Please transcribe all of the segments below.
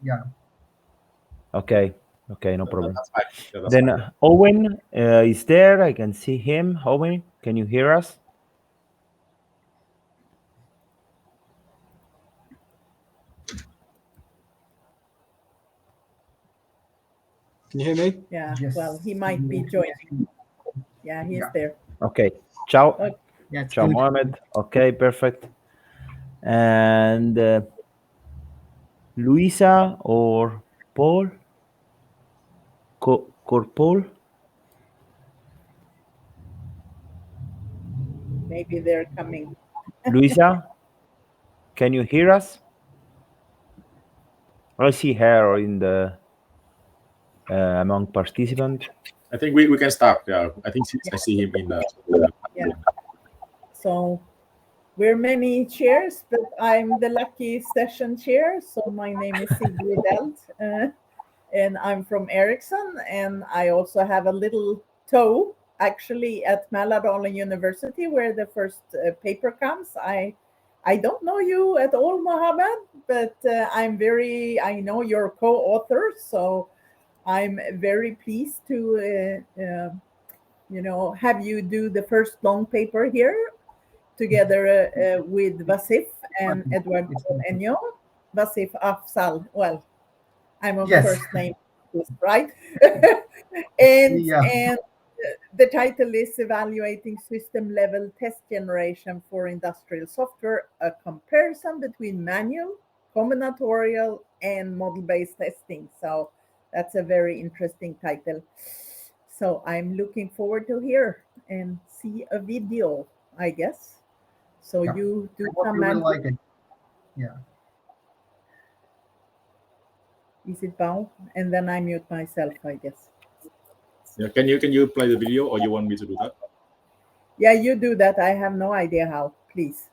Yeah. Okay, okay, no problem. That's fine. Yeah, that's Then fine. Yeah. Owen is there. I can see him. Owen, can you hear us? Can you hear me? Yeah, well, Just he might be joining. Yeah, he's yeah. there. Okay. Ciao. Okay. Yeah, it's Ciao, good. Mohammed. Okay, perfect. And Luisa or Paul? Corpol? Maybe they're coming. Luisa, can you hear us? I see her in the among participants. I think we can start. Yeah, I think I see him in the Yeah. So we're many chairs, but I'm the lucky session chair. So my name is Sigrid Eldh, and I'm from Ericsson. And I also have a little toe actually at Mälardalen University, where the first paper comes. I don't know you at all, Mohammed, but I know you're co-author, so I'm very pleased to have you do the first long paper here together with Vasif and Edward It's Enyo. Vasif Afzal. Well, I'm a yes. first name, right? and Yeah. and the title is Evaluating System Level Test Generation for Industrial Software, a comparison between manual, combinatorial, and model-based testing. So that's a very interesting title. So I'm looking forward to hear and see a video, I guess. So Yeah. you do I hope some you will magic. like it. Yeah. Is it bound? And then I mute myself, I guess. Yeah, can you play the video, or you want me to do that? Yeah, you do that. I have no idea how. Please.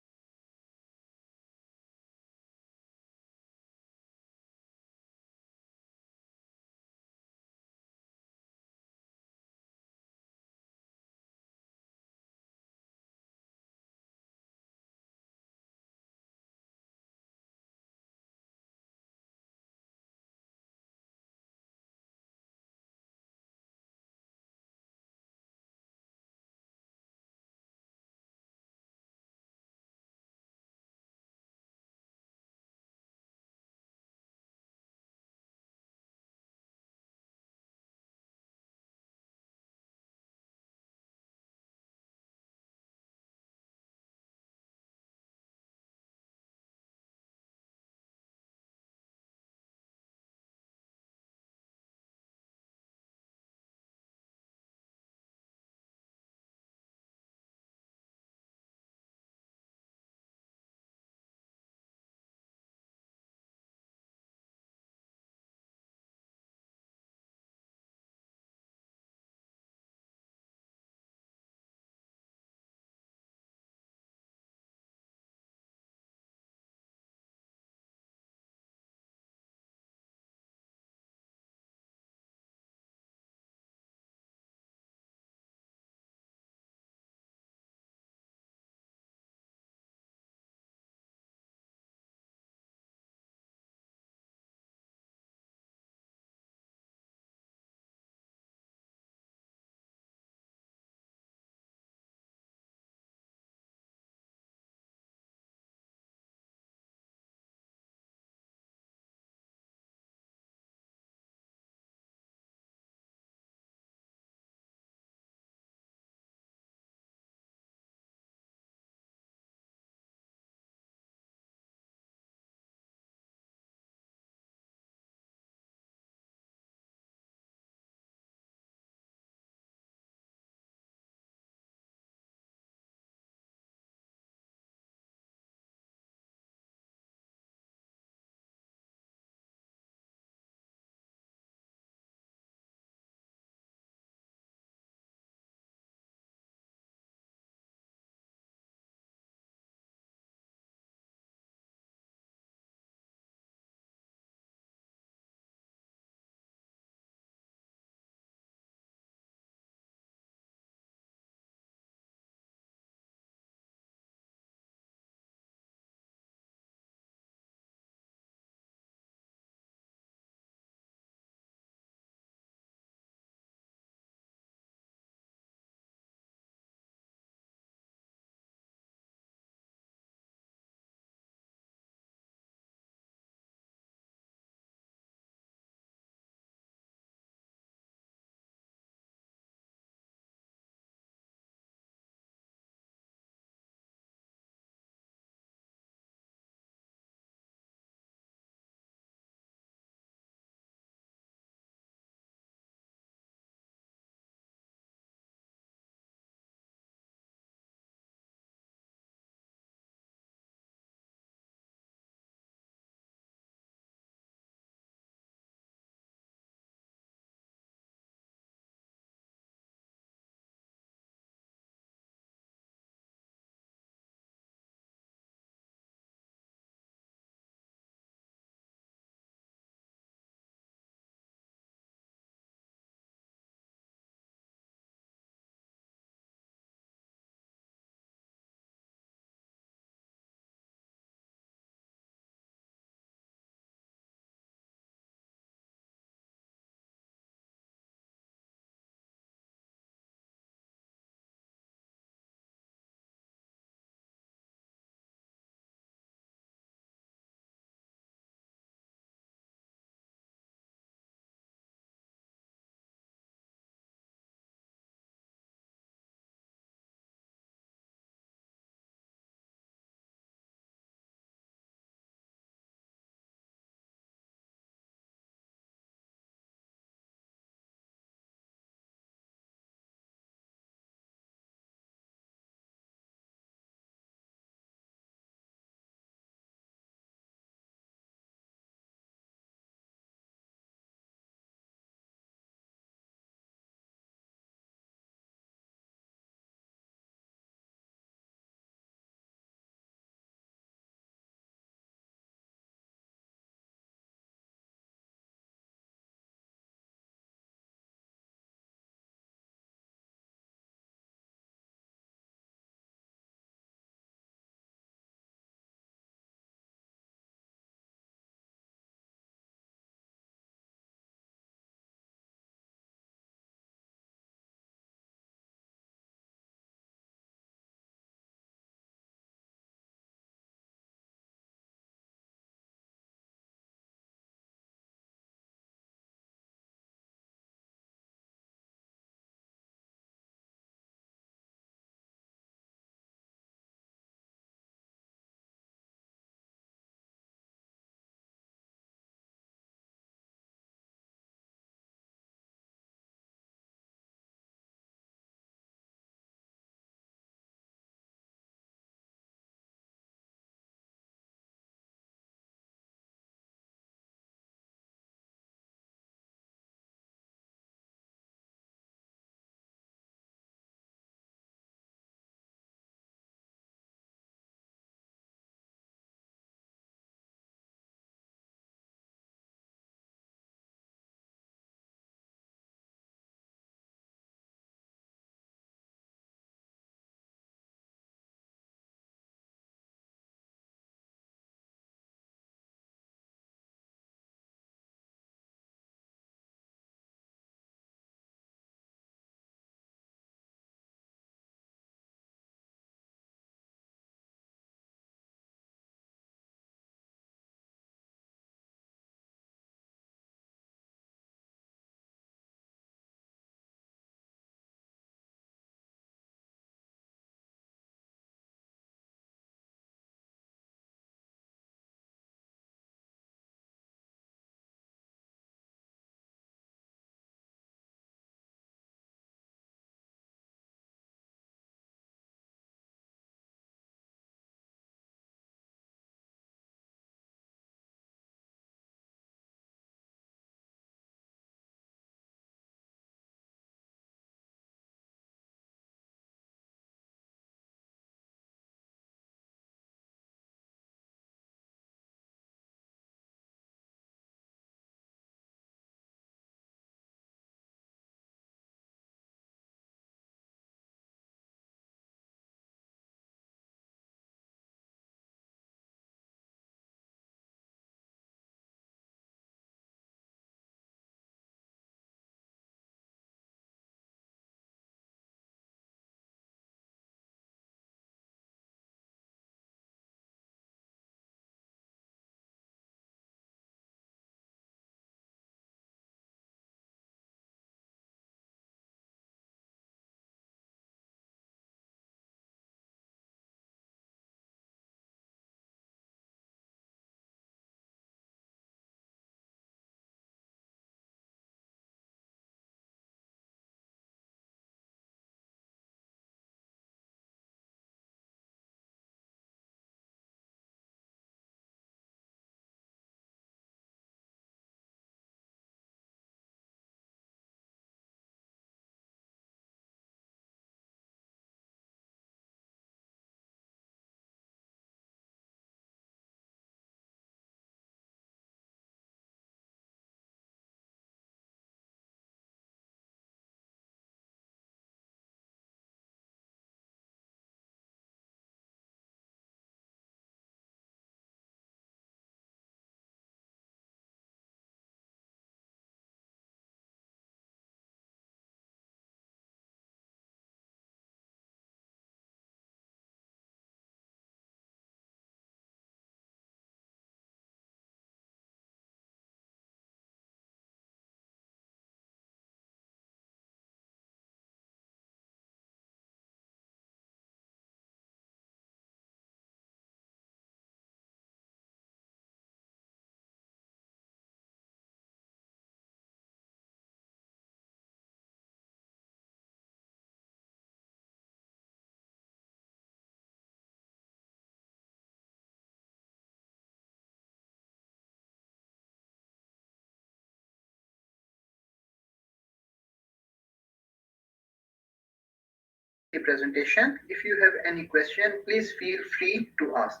the presentation. If you have any question, please feel free to ask.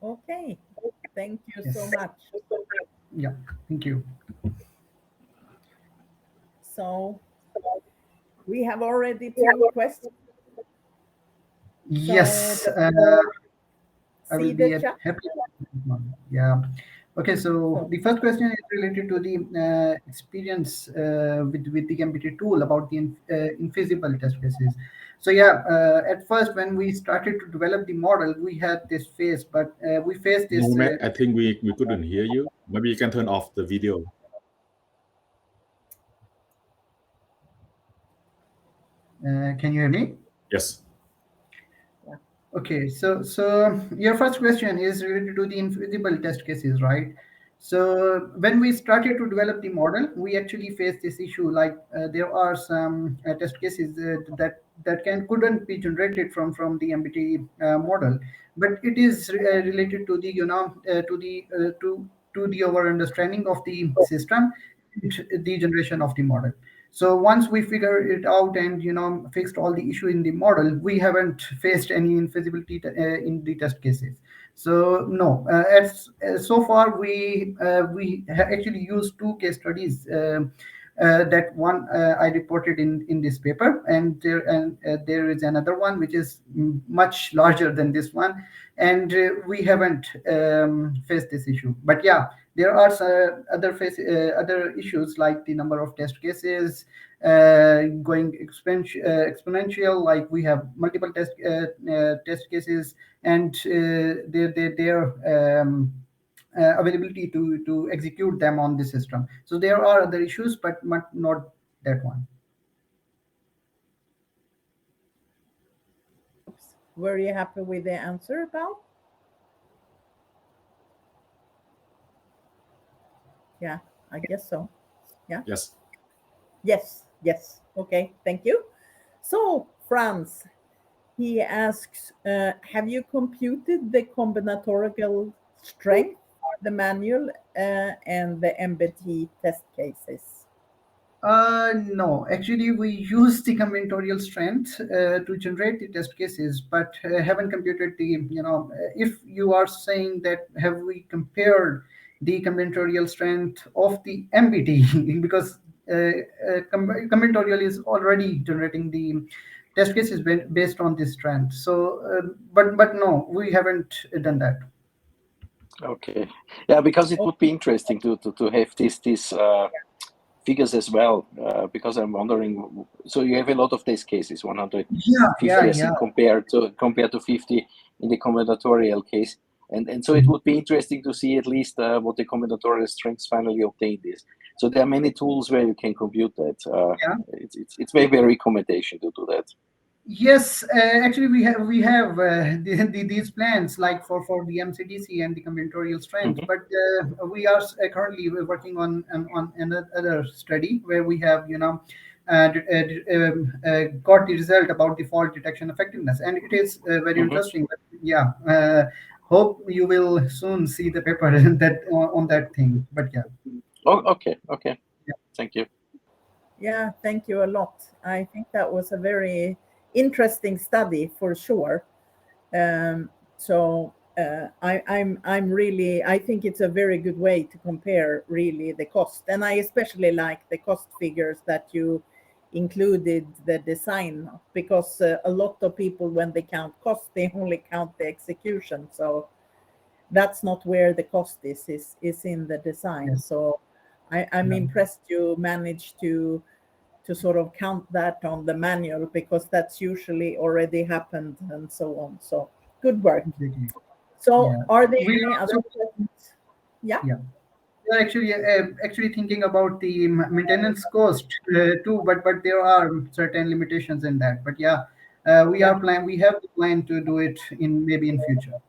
Okay, thank you Yes. so much. Yeah, thank you. So we have already 2 questions. Yes, So I will see be the chat. happy. Yeah. Okay, so the first question is related to the experience with the MBT tool about the infeasible test cases. So yeah, at first when we started to develop the model, we had this phase, but we faced this. Mohammed, I think we couldn't hear you. Maybe you can turn off the video. Can you hear me? Yes. Okay, so your first question is related to the invisible test cases, right? So when we started to develop the model, we actually faced this issue. Like there are some test cases that couldn't be generated from the MBT model, but it is related to the to the our understanding of the system, the generation of the model. So once we figure it out and fixed all the issue in the model, we haven't faced any infeasibility in the test cases. So no, so far actually used 2 case studies. That one I reported in this paper, and there is another one which is much larger than this one, and we haven't faced this issue. But yeah, there are other issues like the number of test cases going exponential. Like we have multiple test cases, and their availability to execute them on the system. So there are other issues, but not that one. Were you happy with the answer about? Yeah, I guess so. Yeah. Yes. Yes. Okay, thank you. So Franz, he asks, have you computed the combinatorial strength, the manual, and the MBT test cases? No, actually, we use the combinatorial strength to generate the test cases, but haven't computed the, if you are saying that have we compared the combinatorial strength of the MBT, because combinatorial is already generating the test cases based on this strength. So, but no, we haven't done that. Okay. Yeah, because it would be interesting to have these figures as well, because I'm wondering. So you have a lot of test cases, 150 I think, compared to 50 in the combinatorial case, and so it would be interesting to see at least what the combinatorial strengths finally obtained is. So there are many tools where you can compute that. It's maybe a recommendation to do that. Yes, actually, we have these plans like for the MCDC and the combinatorial strength, but we are currently working on another study where we have got the result about the fault detection effectiveness, and it is very interesting. But yeah, hope you will soon see the paper that on that thing. But yeah. Oh, okay. Yeah. Thank you. Yeah, thank you a lot. I think that was a very interesting study for sure. So I'm really, I think it's a very good way to compare really the cost, and I especially like the cost figures that you included the design, because a lot of people, when they count cost, they only count the execution. So that's not where the cost is in the design. Yes. So I'm impressed you managed to sort of count that on the manual, because that's usually already happened and so on. So good work. So are there any other questions? Yeah. We're actually thinking about the maintenance cost too, but there are certain limitations in that. But yeah, we have the plan to do it maybe in future.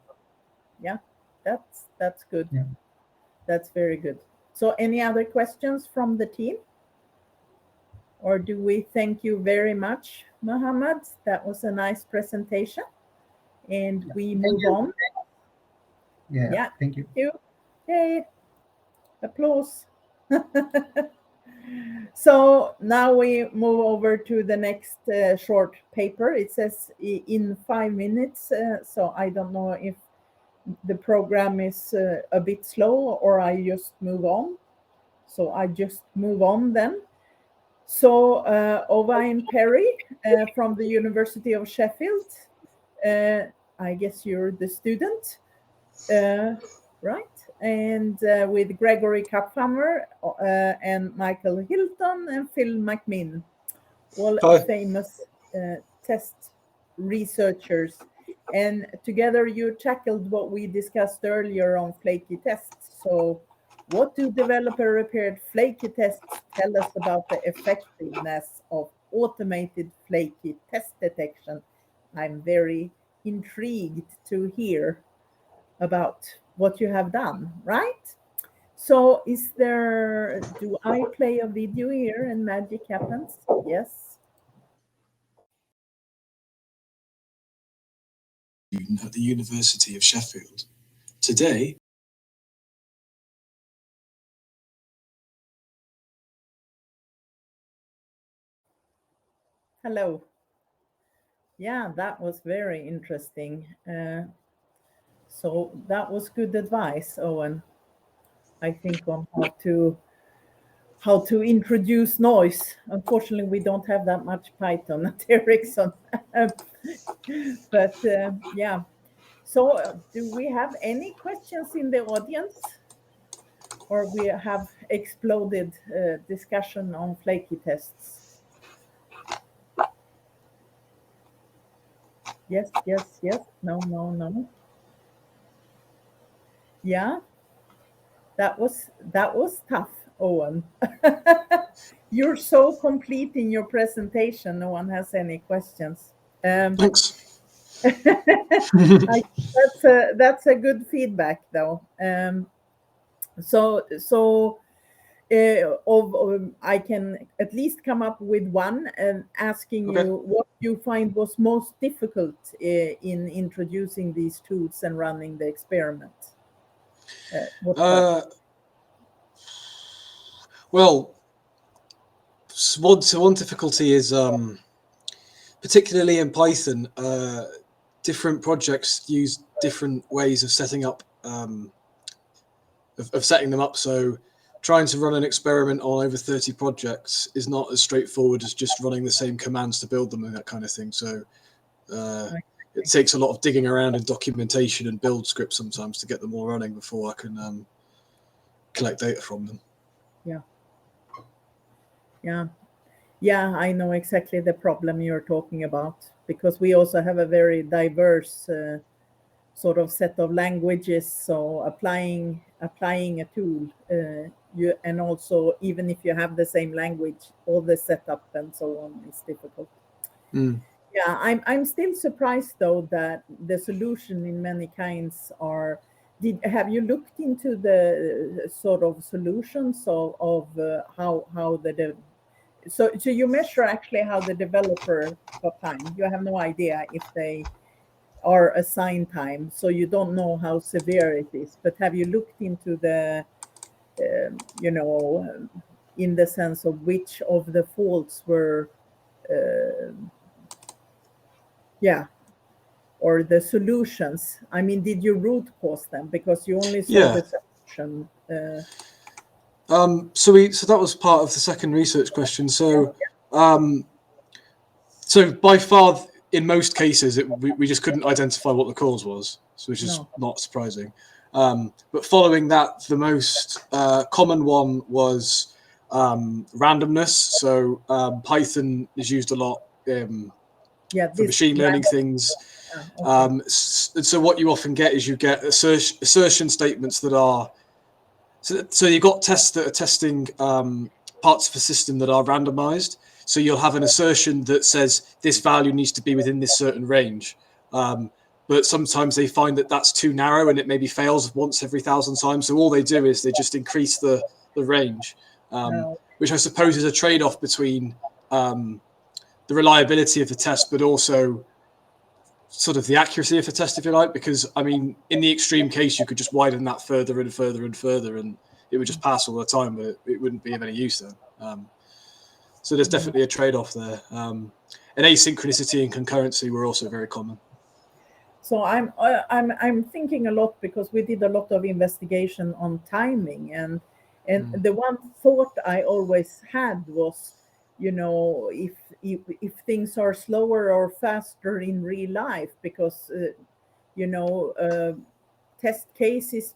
Yeah, that's good. Yeah. That's very good. So any other questions from the team? Or do we thank you very much, Mohammed? That was a nice presentation. And we move on. Yeah. Thank you. Yay. Applause. So now we move over to the next short paper. It says in 5 minutes, so I don't know if the program is a bit slow or I just move on. So I just move on then. So Owain Perry from the University of Sheffield, I guess you're the student, right? And with Gregory Kaphammer and Michael Hilton and Phil McMinn, all famous test researchers. And together you tackled what we discussed earlier on flaky tests. So what do developer-repaired flaky tests tell us about the effectiveness of automated flaky test detection? I'm very intrigued to hear about what you have done, right? So do I play a video here and magic happens? Yes. At the University of Sheffield. Today, Hello. Yeah, that was very interesting. So that was good advice, Owen. I think on how to introduce noise. Unfortunately, we don't have that much Python at Ericsson. But yeah. So do we have any questions in the audience? Or we have exploded discussion on flaky tests? Yes, yes, yes. No, no, no. Yeah. That was tough, Owen. You're so complete in your presentation. No one has any questions. thanks. That's a good feedback, though. I can at least come up with one and asking you what you find was most difficult in introducing these tools and running the experiment. Well, one difficulty is particularly in Python, different projects use different ways of setting up of setting them up. So trying to run an experiment on over 30 projects is not as straightforward as just running the same commands to build them and that kind of thing. So it takes a lot of digging around in documentation and build scripts sometimes to get them all running before I can collect data from them. Yeah, I know exactly the problem you're talking about, because we also have a very diverse sort of set of languages. So applying a tool, and also even if you have the same language, all the setup and so on is difficult. Yeah, I'm still surprised though that the solution in many kinds are. Have you looked into the sort of solutions of how the so you measure actually how the developer got time? You have no idea if they are assigned time, so you don't know how severe it is. But have you looked into the in the sense of which of the faults were or the solutions? I mean, did you root cause them, because you only saw the solution? So that was part of the second research question. So so by far in most cases we just couldn't identify what the cause was, which is not surprising. But following that, the most common one was randomness. So Python is used a lot for machine learning things. So what you often get is you get assertion statements that are so you've got tests that are testing parts of a system that are randomized. So you'll have an assertion that says this value needs to be within this certain range. But sometimes they find that that's too narrow and it maybe fails once every 1,000 times. So all they do is they just increase the range, which I suppose is a trade-off between the reliability of the test, but also sort of the accuracy of the test, if you like, because I mean, in the extreme case, you could just widen that further and further and further, and it would just pass all the time, but it wouldn't be of any use then. So there's definitely a trade-off there. And asynchronicity and concurrency were also very common. So I'm thinking a lot because we did a lot of investigation on timing, and the one thought I always had was, if things are slower or faster in real life, because test case is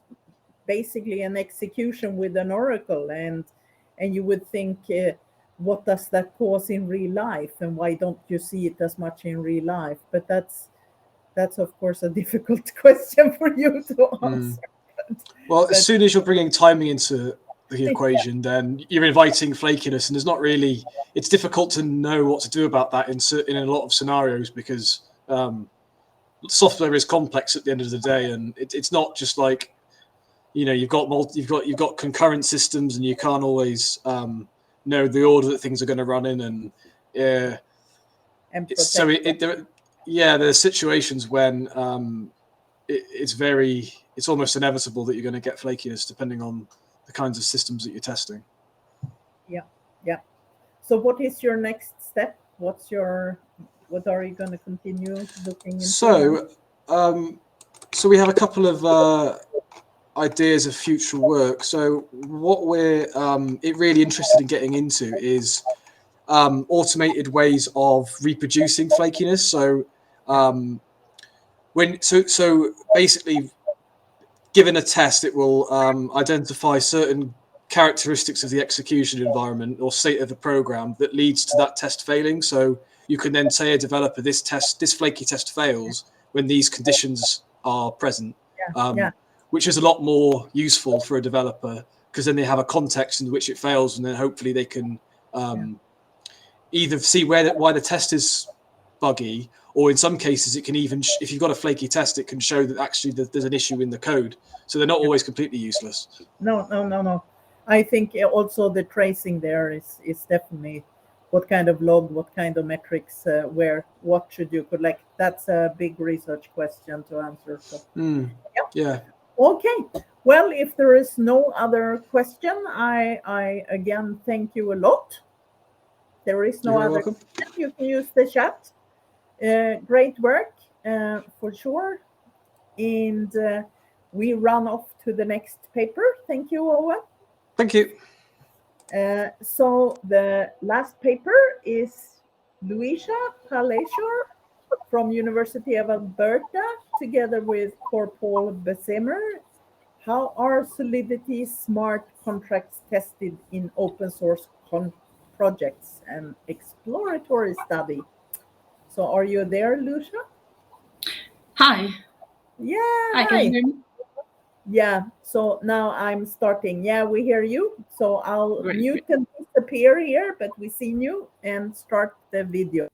basically an execution with an oracle, and you would think, what does that cause in real life, and why don't you see it as much in real life? But that's of course a difficult question for you to answer. Well, as soon as you're bringing timing into the equation, then you're inviting flakiness, and there's not really. It's difficult to know what to do about that in a lot of scenarios, because software is complex at the end of the day, and it's not just like, you've got concurrent systems, and you can't always know the order that things are going to run in, and there's situations when it's almost inevitable that you're going to get flakiness depending on the kinds of systems that you're testing. Yeah. So what is your next step? What are you going to continue looking into? So we have a couple of ideas of future work. So what we're really interested in getting into is automated ways of reproducing flakiness. So basically, given a test, it will identify certain characteristics of the execution environment or state of the program that leads to that test failing. So you can then say a developer, this flaky test fails when these conditions are present, which is a lot more useful for a developer, because then they have a context in which it fails, and then hopefully they can either see why the test is buggy, or in some cases it can even, if you've got a flaky test, it can show that actually there's an issue in the code. So they're not always completely useless. No. I think also the tracing there is definitely what kind of log, what kind of metrics, what should you collect. That's a big research question to answer. So. Yeah. Okay. Well, if there is no other question, I again thank you a lot. There is no other question. You can use the chat. Great work, for sure. And we run off to the next paper. Thank you, Owen. Thank you. So the last paper is Louisa Palashur from University of Alberta, together with Paul Bessemer. How are Solidity smart contracts tested in open source projects and exploratory study? So are you there, Lucia? Hi. Yeah. Hi, can you hear me? Yeah, so now I'm starting. Yeah, we hear you. So I'll mute and disappear here, but we see you, and start the video.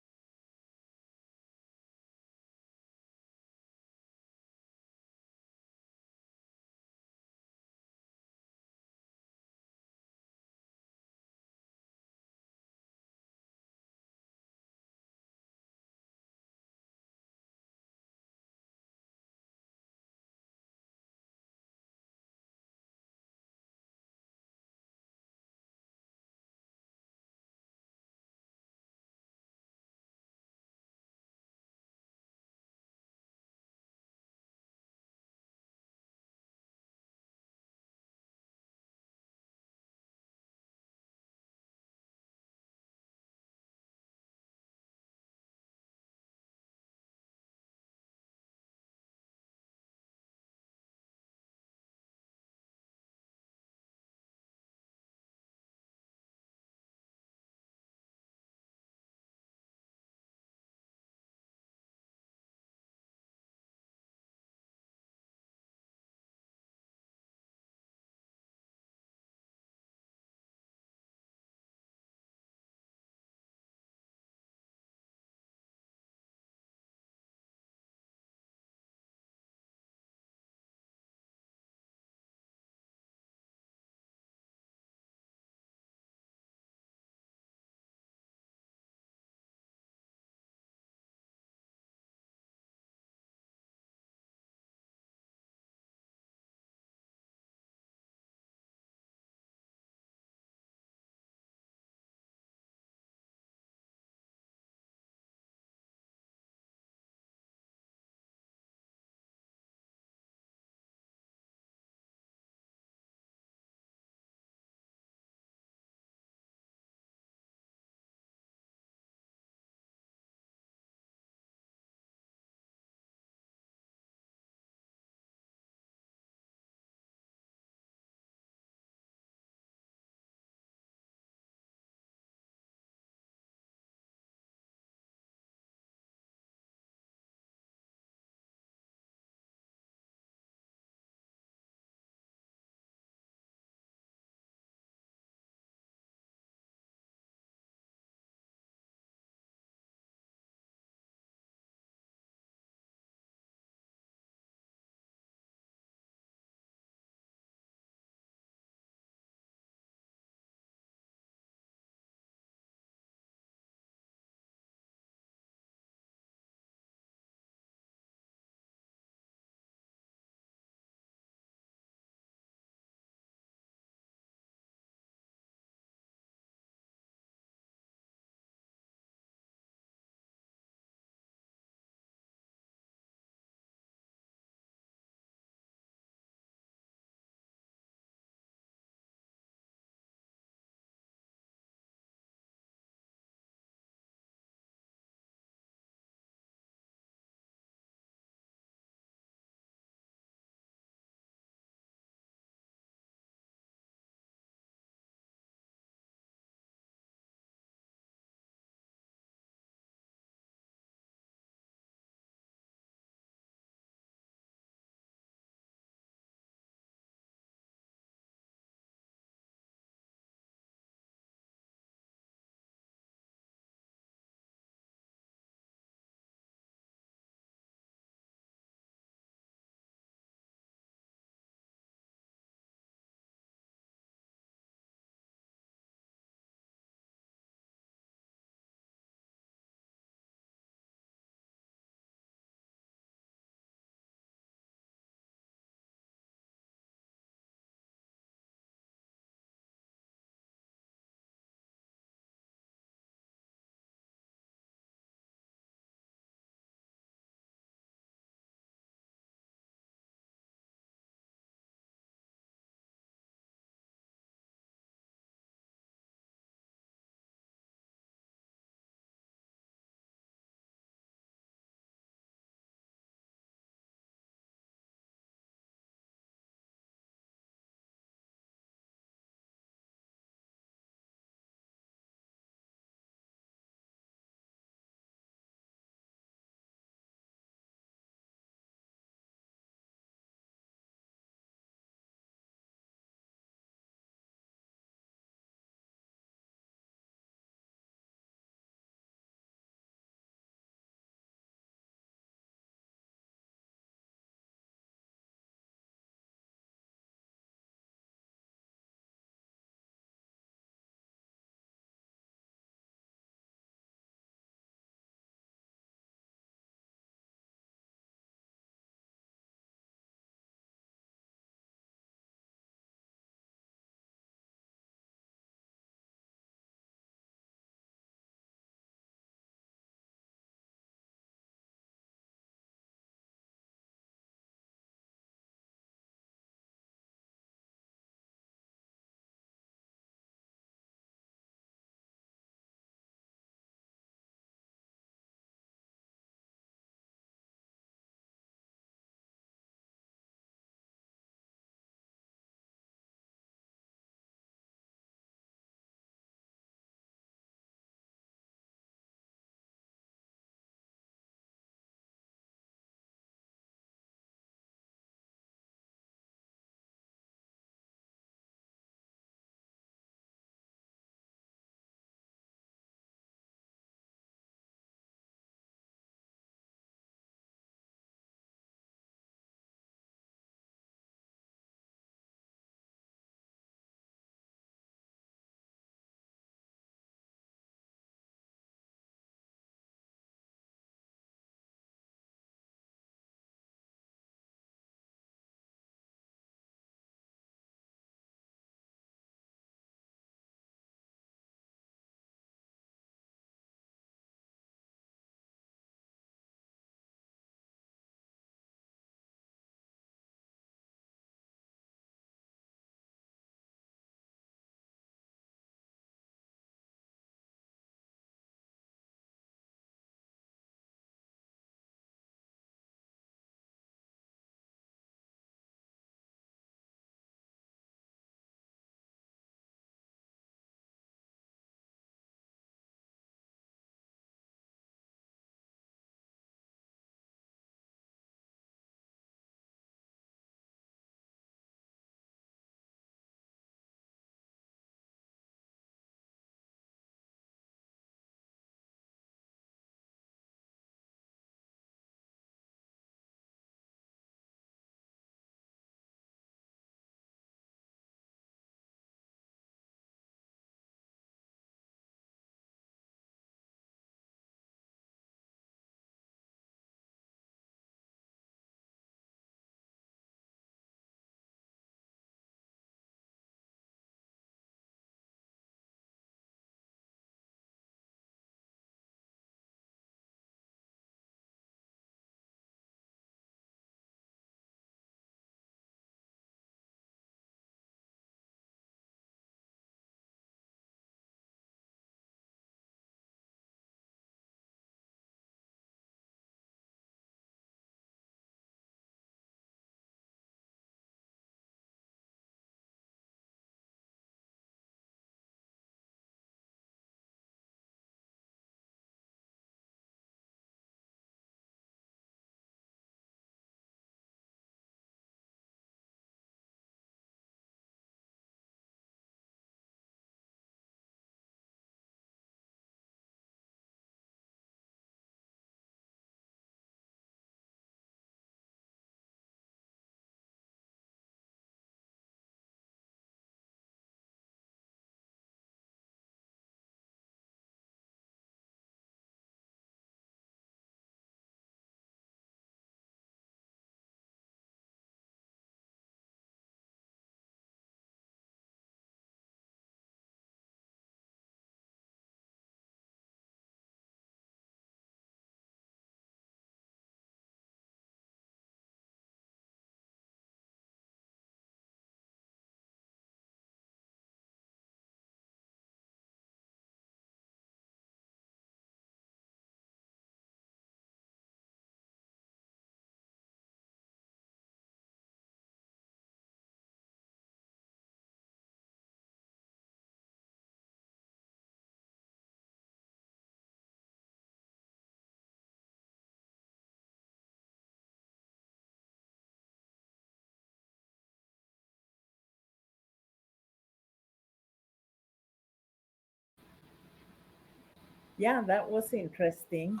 Yeah, that was interesting.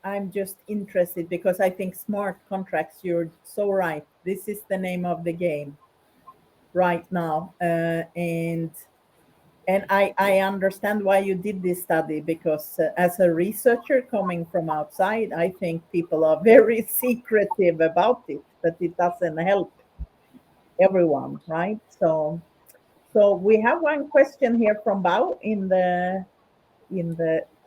I'm just interested because I think smart contracts, you're so right. This is the name of the game right now. And I understand why you did this study, because as a researcher coming from outside, I think people are very secretive about it, but it doesn't help everyone, right? So we have one question here from Bao in the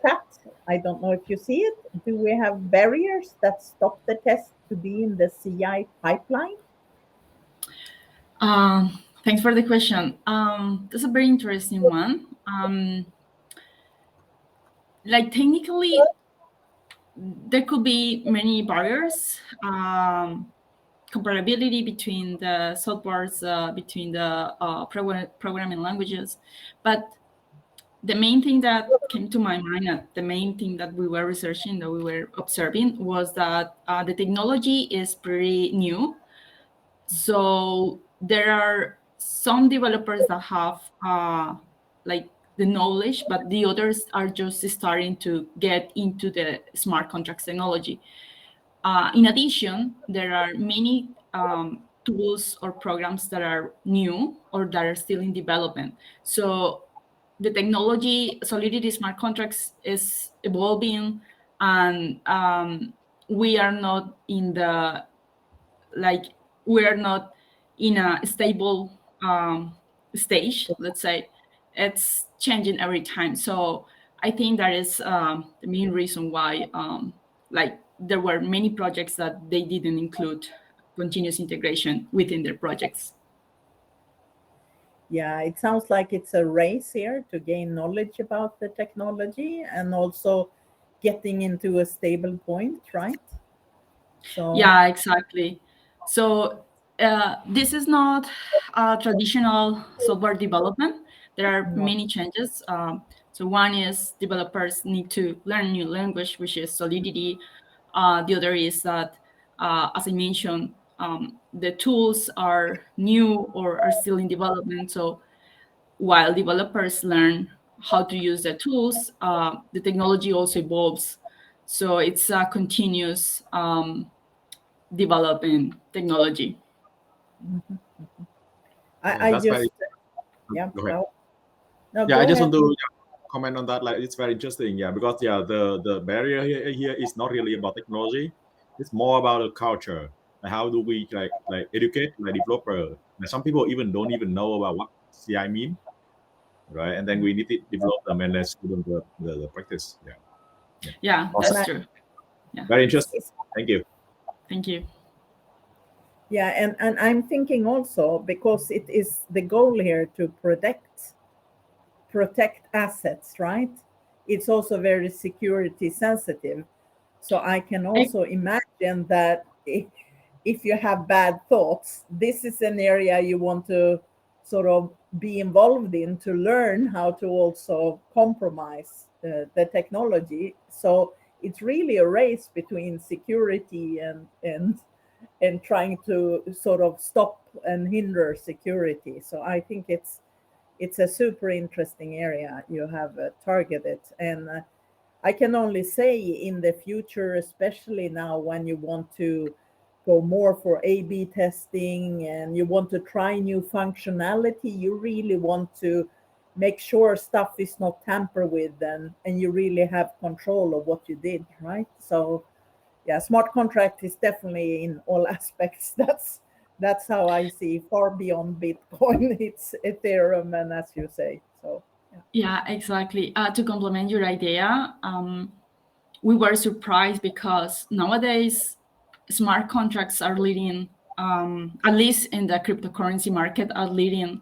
chat. I don't know if you see it. Do we have barriers that stop the test to be in the CI pipeline? Thanks for the question. That's a very interesting one. Like technically, there could be many barriers. Comparability between the softwares, between the programming languages, but the main thing that came to my mind, the main thing that we were researching, that we were observing, was that the technology is pretty new. So there are some developers that have like the knowledge, but the others are just starting to get into the smart contracts technology. In addition, there are many tools or programs that are new or that are still in development. So the technology, Solidity smart contracts, is evolving, and we are not in the we are not in a stable stage. Let's say it's changing every time. So I think that is the main reason why there were many projects that they didn't include continuous integration within their projects. Yeah, it sounds like it's a race here to gain knowledge about the technology and also getting into a stable point, right? So yeah, exactly. So this is not traditional software development. There are many changes. So one is developers need to learn new language, which is Solidity. The other is that, as I mentioned, the tools are new or are still in development. So while developers learn how to use the tools, the technology also evolves. So it's a continuous developing technology. I That's just very. yeah. Go ahead. No, Yeah, I go just ahead. want to comment on that. Like, it's very interesting. Yeah, because the barrier here is not really about technology. It's more about the culture. Like, how do we like educate like developer? Like, some people even don't even know about what CI mean, right? And then we need to develop them and then show them the practice. Yeah. Yeah, Awesome. that's true. Yeah. Very interesting. Thank you. Thank you. Yeah, and I'm thinking also, because it is the goal here to protect assets, right? It's also very security sensitive. So I can also imagine that if you have bad thoughts, this is an area you want to sort of be involved in to learn how to also compromise the technology. So it's really a race between security and trying to sort of stop and hinder security. So I think it's a super interesting area you have targeted. And I can only say in the future, especially now when you want to go more for A/B testing and you want to try new functionality, you really want to make sure stuff is not tampered with, and you really have control of what you did, right? So yeah, smart contract is definitely in all aspects. That's how I see, far beyond Bitcoin. It's Ethereum, and as you say. So yeah, exactly. To complement your idea, we were surprised because nowadays smart contracts are leading, at least in the cryptocurrency market, are leading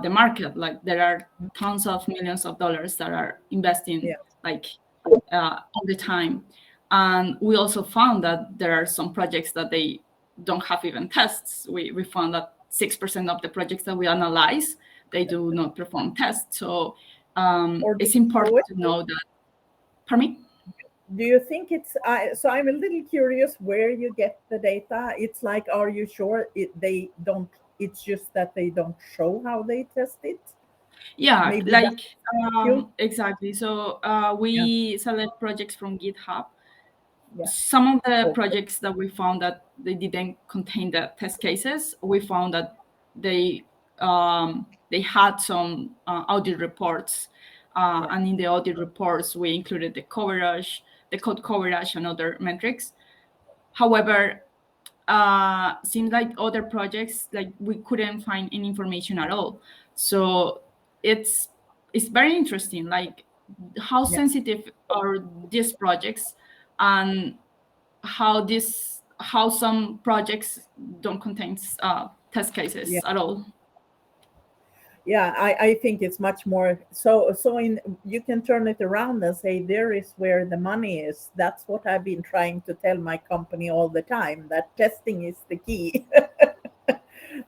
the market. Like there are tons of millions of dollars that are investing all the time. And we also found that there are some projects that they don't have even tests. We found that 6% of the projects that we analyze, they do not perform tests. So it's important to know that. Pardon me? do you think it's so I'm a little curious where you get the data. It's like, are you sure they don't, it's just that they don't show how they test it? Yeah, Maybe like you? exactly. So we select projects from GitHub. Yeah. Some of the Okay. projects that we found that they didn't contain the test cases, we found that they had some audit reports, and in the audit reports we included the coverage, the code coverage, and other metrics. However, seems like other projects, like we couldn't find any information at all. So it's very interesting, like how sensitive are these projects, and how some projects don't contain test cases at all. Yeah, I think it's much more so you can turn it around and say there is where the money is. That's what I've been trying to tell my company all the time, that testing is the key.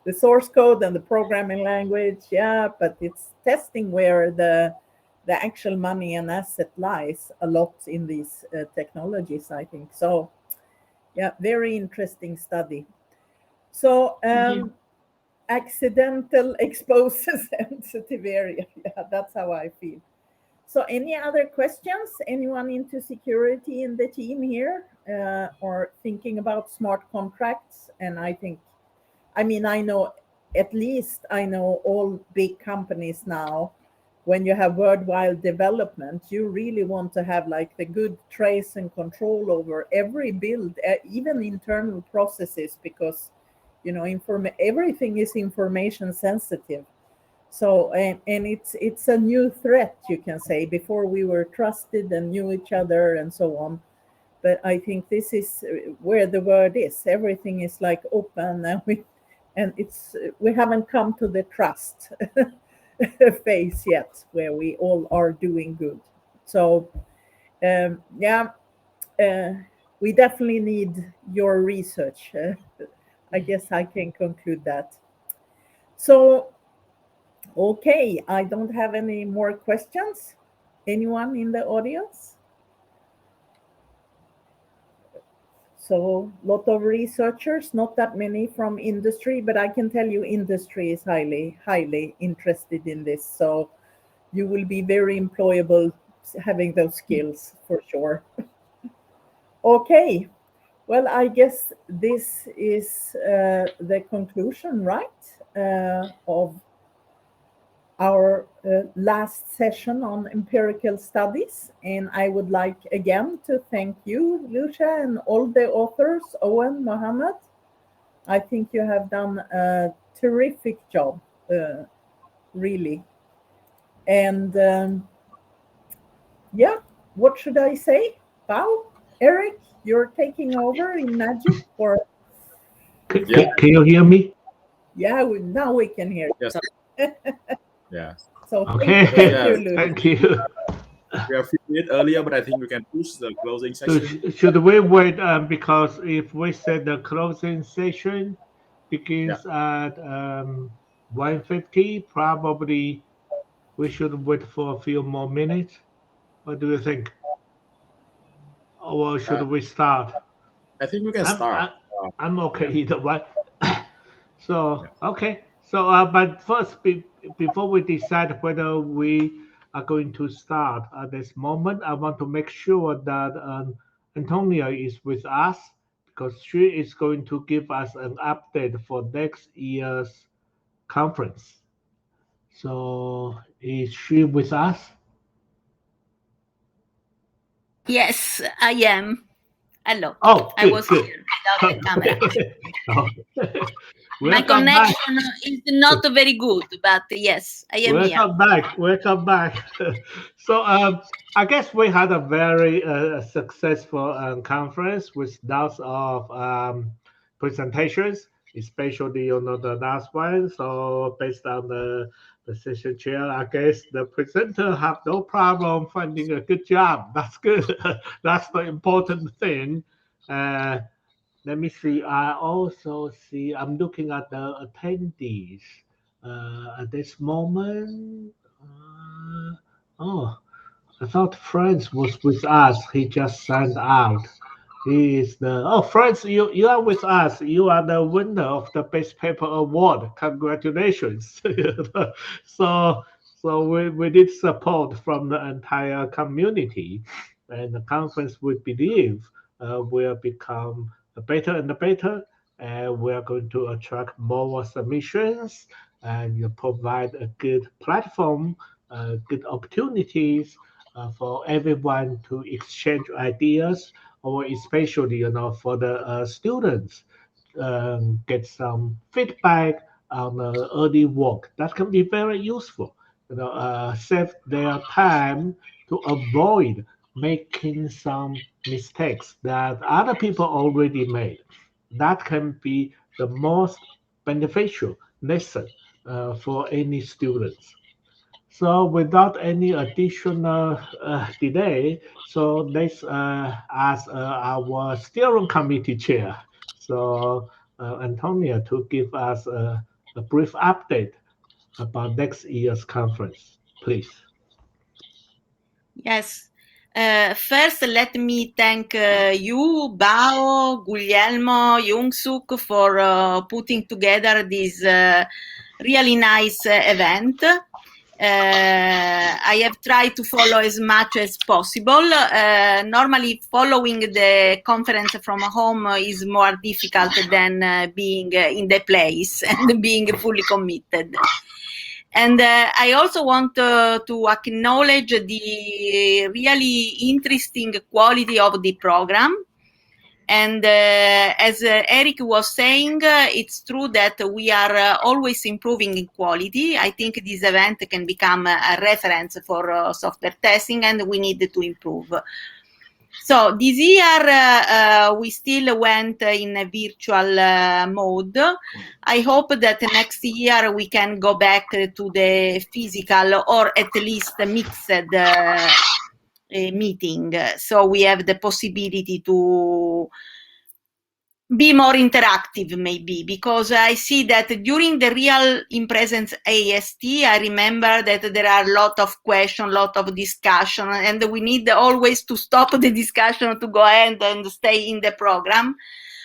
The source code and the programming language, yeah, but it's testing where the actual money and asset lies a lot in these technologies, I think. So yeah, very interesting study. So accidental exposes sensitive area. Yeah, that's how I feel. So any other questions? Anyone into security in the team here, or thinking about smart contracts? And I know, at least I know all big companies now, when you have worldwide development, you really want to have like the good trace and control over every build, even internal processes, because everything is information sensitive. So and it's a new threat, you can say. Before we were trusted and knew each other and so on, but I think this is where the word is. Everything is like open, and we haven't come to the trust phase yet, where we all are doing good. So we definitely need your research. I guess I can conclude that. So, okay, I don't have any more questions. Anyone in the audience? So, lot of researchers, not that many from industry, but I can tell you industry is highly, highly interested in this. So you will be very employable having those skills for sure. Okay. Well, I guess this is the conclusion, right, of our last session on empirical studies. And I would like again to thank you, Lucia, and all the authors, Owen, Mohammed. I think you have done a terrific job, really. And yeah, what should I say? Wow, Eric, you're taking over in Magic, or can you hear me? Yeah, now we can hear. Yes. Yeah. So okay. Thank you. We are a few minutes earlier, but I think we can push the closing session. So should we wait? Because if we set the closing session begins at 1:50, probably we should wait for a few more minutes. What do you think? Or should we start? I think we can start. I'm okay either way. So okay. So but first, before we decide whether we are going to start at this moment, I want to make sure that Antonia is with us, because she is going to give us an update for next year's conference. So is she with us? Yes, I am. Hello. Oh, good, I was good. here without the camera. My Welcome connection back. is not very good, but yes, I am here. Welcome back. So I guess we had a very successful conference with lots of presentations, especially the last one. So based on the session chair, I guess the presenter have no problem finding a good job. That's good. That's the important thing. Let me see. I also see. I'm looking at the attendees at this moment. Oh, I thought Franz was with us. He just signed out. He is the Franz. You are with us. You are the winner of the Best Paper Award. Congratulations. So we did support from the entire community, and the conference, we believe, will become better and better, and we are going to attract more submissions and provide a good platform, good opportunities for everyone to exchange ideas, or especially for the students get some feedback on early work. That can be very useful. Save their time to avoid making some mistakes that other people already made. That can be the most beneficial lesson for any students. So without any additional delay, so let's ask our steering committee chair, so Antonia, to give us a brief update about next year's conference, please. Yes. First, let me thank you, Bao, Guglielmo, Youngsuk, for putting together this really nice event. I have tried to follow as much as possible. Normally, following the conference from home is more difficult than being in the place and being fully committed. And I also want to acknowledge the really interesting quality of the program. And as Eric was saying, it's true that we are always improving in quality. I think this event can become a reference for software testing, and we need to improve. So this year, we still went in a virtual mode. I hope that next year we can go back to the physical, or at least mixed meeting. So we have the possibility to be more interactive, maybe, because I see that during the real in-presence AST, I remember that there are a lot of questions, a lot of discussion, and we need always to stop the discussion to go ahead and stay in the program,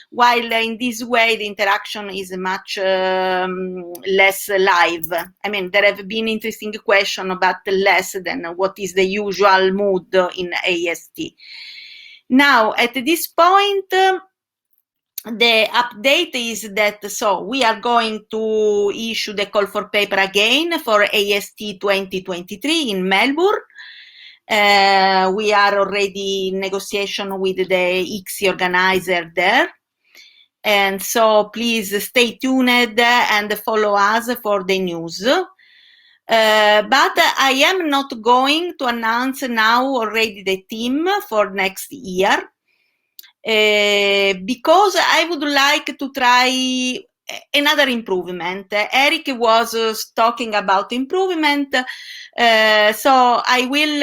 while in this way the interaction is much less live. I mean, there have been interesting questions, but less than what is the usual mood in AST. Now, at this point, the update is that, so we are going to issue the call for paper again for AST 2023 in Melbourne. We are already in negotiation with the ICSI organizer there. And so please stay tuned and follow us for the news. But I am not going to announce now already the theme for next year. Because I would like to try another improvement. Eric was talking about improvement, so I will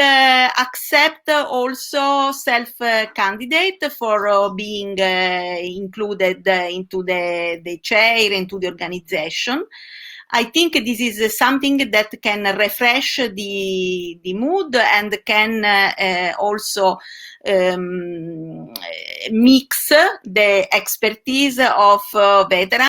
accept also self-candidate for being included into the chair, into the organization. I think this is something that can refresh the mood and can also mix the expertise of veterans